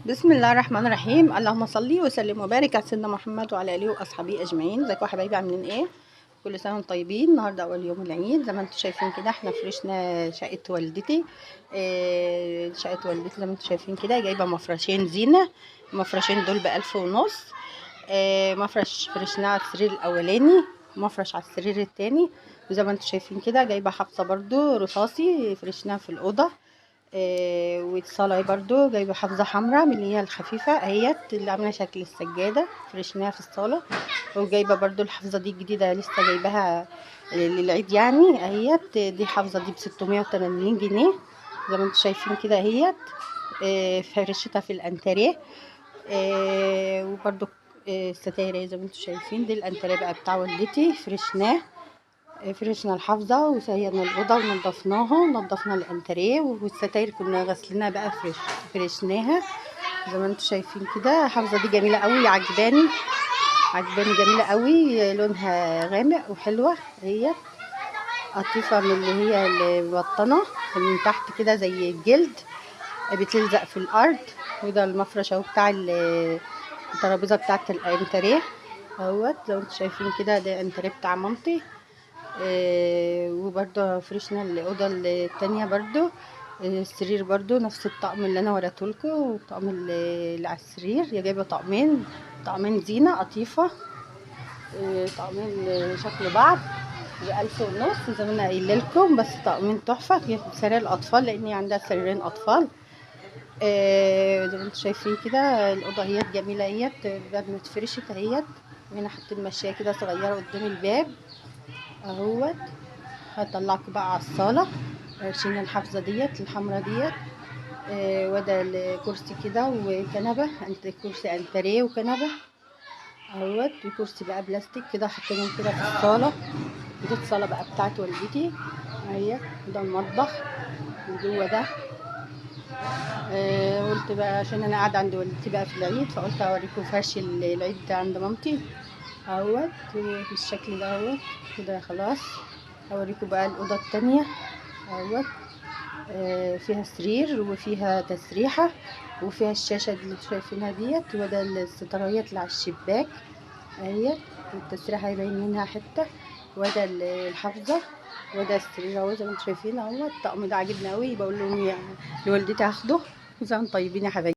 بسم الله الرحمن الرحيم. اللهم صل وسلم وبارك على سيدنا محمد وعلى اله واصحابه اجمعين. ازيكم يا حبايبي، عاملين ايه؟ كل سنه وانتم طيبين. النهارده اول يوم العيد زي ما انتم شايفين كده. احنا فرشنا شقه والدتي. شقه والدتي زي ما انتم شايفين كده، جايبه مفرشين زينه. المفرشين دول ب1500. مفرش فرشناه على السرير الاولاني، مفرش على السرير التاني. وزي ما انتم شايفين كده جايبه حفظه برضو رصاصي فرشناها في الاوضه. والصلاة برضو جايبة حافظة حمراء من اللي هي الخفيفة اهيت، اللي عاملة شكل السجادة فرشناها في الصالة. وجايبة برضو الحافظة دي جديدة لسه جايباها للعيد يعني اهيت. دي حافظة دي ب680 جنيه زي ما انتم شايفين كده اهيت. فرشتها في الانتريه. وبرضو الستاير زي ما انتم شايفين. دي الانتريه بقى بتاع والدتي فرشنا الحافظة وسيرنا الأوضة ونضفناها ونضفنا الأنتريه، والستاير كنا غسلناها بقى فرشناها زي ما انتم شايفين كده. الحافظة دي جميلة قوي، عجباني جميلة قوي، لونها غامق وحلوة. هي قطيفة من اللي هي البطنة من تحت كده زي الجلد، بتلزق في الأرض. وده المفرش اهو بتاع الترابيزة بتاعت الأنتريه اهوت زي ما انتم شايفين كده. ده الأنتريه بتاع مامتي. وبرضه فرشنا الأوضة التانية برضه. السرير برضه نفس الطقم اللي انا وريتهولكوا، والطقم اللي على السرير. هي جايبه طقمين زينه قطيفه. طقمين شكل بعض ب1500 زي ما انا قايله لكم، بس طقمين تحفه. هي سرير الاطفال لان هي عندها سريرين اطفال. زي ما انتم شايفين كده. الاوضه هي جميله، هي الباب متفرشت اهيت. وهنا حاطين مشايه كده صغيره قدام الباب اهوت. هطلعكم بقى على الصاله. شيلنا الحافظه ديت الحمرا ديت. وده الكرسي كده وكنبه، كرسي انتريه وكنبه اهوت. وكرسي بقى بلاستيك كده حاطينهم كده في الصاله. دي الصاله بقى بتاعت والدتي اهي. ده المطبخ وجوه ده. قلت بقى عشان انا قاعده عند والدتي بقى في العيد، فقلت اوريكم فرش العيد ده عند مامتي اهوت بالشكل ده اهوت كده. خلاص اوريكم بقى الاوضه التانية اهوت. فيها سرير وفيها تسريحة وفيها الشاشة اللي انتوا شايفينها ديت. وده السترايات اللي على الشباك اهيت، والتسريحة يبين منها حتة. وده الحافظة. وده السرير اهو زي ما انتوا شايفين اهو. الطقم ده عاجبني قوي، بقول لهم لوالدتي هاخده. وزي ما انتم طيبين يا حبايبي.